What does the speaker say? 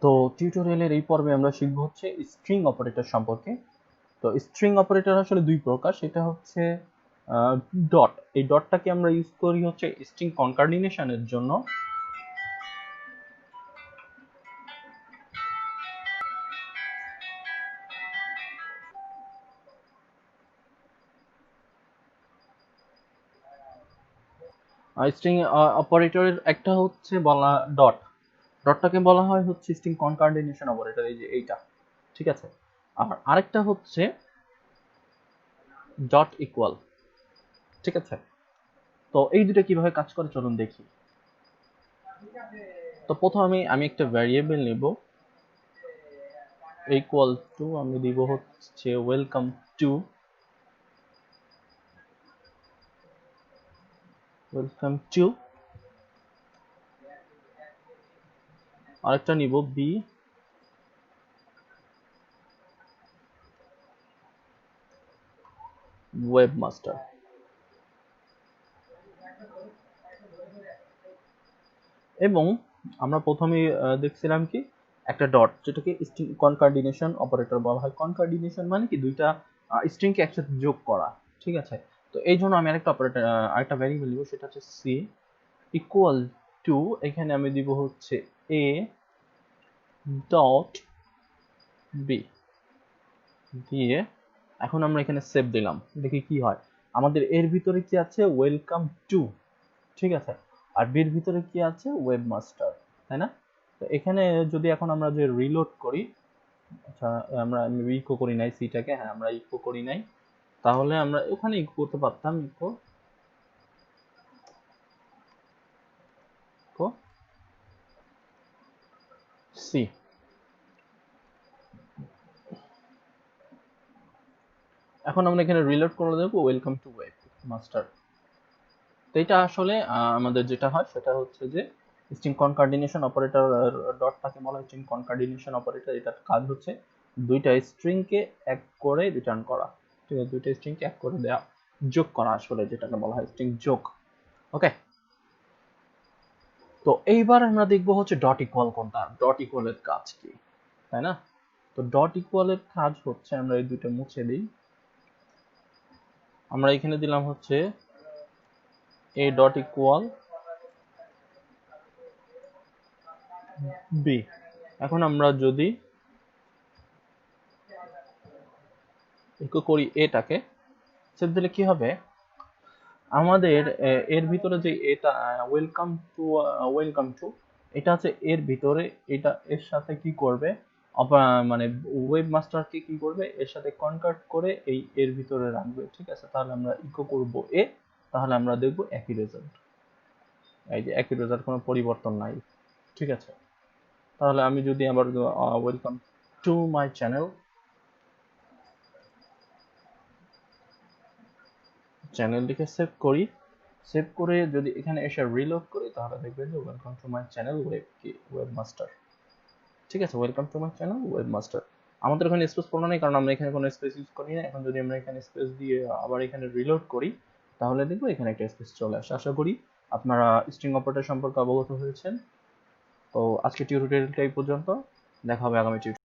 তো টিউটোরিয়ালের এই পর্বে আমরা শিখব হচ্ছে স্ট্রিং অপারেটর সম্পর্কে। তো স্ট্রিং অপারেটর আসলে দুই প্রকার, সেটা হচ্ছে ডট। এই ডটটাকে আমরা ইউজ করি হচ্ছে স্ট্রিং কনকার্ডিনেশনের জন্য। স্ট্রিং অপারেটরের একটা হচ্ছে বলা ডট, ডটটাকে বলা হয় হচ্ছে স্ট্রিং কনকার্ডিনেশন অপারেটর, এই যে এইটা, ঠিক আছে। আর আরেকটা হচ্ছে ডট ইকুয়াল, ঠিক আছে। তো এই দুটো কিভাবে কাজ করে চলুন দেখি। তো প্রথমে আমি একটা ভ্যারিয়েবল নেব, ইকুয়াল টু আমি দিব হচ্ছে ওয়েলকাম টু, আরেকটা নিব বি ওয়েবমাস্টার। এবং আমরা প্রথমে দেখছিলাম কি একটা ডট, যেটাকে স্ট্রিং কনকার্ডিনেশন অপারেটর বলা হয়। কনকার্ডিনেশন মানে কি দুইটা স্ট্রিংকে একসাথে যোগ করা, ঠিক আছে। তো এই জন্য আমি আরেকটা অপারেটর, আরেকটা ভ্যারিয়েবল নিব, সেটা হচ্ছে সি ইকুয়াল টু, এখানে আমি দিব হচ্ছে এ ডট বি দিয়ে এখন আমরা এখানে সেভ দিলাম, দেখি কি হয়। আমাদের এর ভিতরে কি আছে, ওয়েলকাম টু, ঠিক আছে। আর বির ভিতরে কি আছে, ওয়েবমাস্টার, তাই না? তো এখানে যদি এখন আমরা যে রিলোড করি, আচ্ছা আমরা ইকো করি নাই সিটাকে, হ্যাঁ আমরা ইকো করি নাই, তাহলে আমরা ওখানে ইকো করতে পারতাম, ইকো ইকো সি। এখন আমরা এখানে রিলোড করে দেবো ওয়েলকাম টু ওয়েব মাস্টার। তো এটা আসলে আমাদের যেটা হয় সেটা হচ্ছে যে স্ট্রিং কনকার্ডিনেশন অপারেটর, ডটটাকে বলা হয় স্ট্রিং কনকার্ডিনেশন অপারেটর। এটার কাজ হচ্ছে দুইটা স্ট্রিংকে এক করে রিটার্ন করা, ঠিক আছে, দুইটা স্ট্রিংকে এক করে দেওয়া, যোগ করা আসলে, যেটাকে বলা হয় স্ট্রিং যোগ। ওকে, তো এইবার আমরা দেখব হচ্ছে ডট ইকুয়াল কোনটা, ডট ইকুয়ালের কাজ কি, তাই না? তো ডট ইকুয়ালের কাজ হচ্ছে, আমরা এই দুটো মুছে দিই, আমরা এখানে দিলাম হচ্ছে এ ডট ইকুয়াল বি। এখন আমরা যদি ইকো করি এটাকে, সেভ দিলে কি হবে, আমাদের এর ভিতরে যে এটা ওয়েলকাম টু এটা আছে এর ভিতরে, এটা এর সাথে কি করবে, মানে ওয়েব মাস্টারকে কি করবে, এর সাথে কনভার্ট করে এই এর ভিতরে রাখবে, ঠিক আছে। তাহলে আমরা ইকো করব এ, তাহলে আমরা দেখব একই রেজাল্ট, এই যে একই রেজাল্ট, কোনো পরিবর্তন নাই, ঠিক আছে। তাহলে আমি যদি আবার ওয়েলকাম টু মাই চ্যানেল লিখে সেভ করি, সেভ করে যদি এখানে এসে রিলোড করি, তাহলে দেখবেন যে welcome to my channel webmaster, ঠিক আছে, welcome to my channel webmaster. আমাদের এখানে স্পেস পড়লো না, কারণ আমরা এখানে কোনো স্পেস ইউজ করি না। এখন যদি আমরা এখানে স্পেস দিয়ে আবার এখানে রিলোড করি, তাহলে দেখবো এখানে একটা স্পেস চলে আসে। আশা করি আপনারা স্ট্রিং অপারেটর সম্পর্কে অবগত হয়েছেন। তো আজকে টিউটোরিয়ালটা এই পর্যন্ত, দেখা হবে আগামী টিউটোরিয়ালে।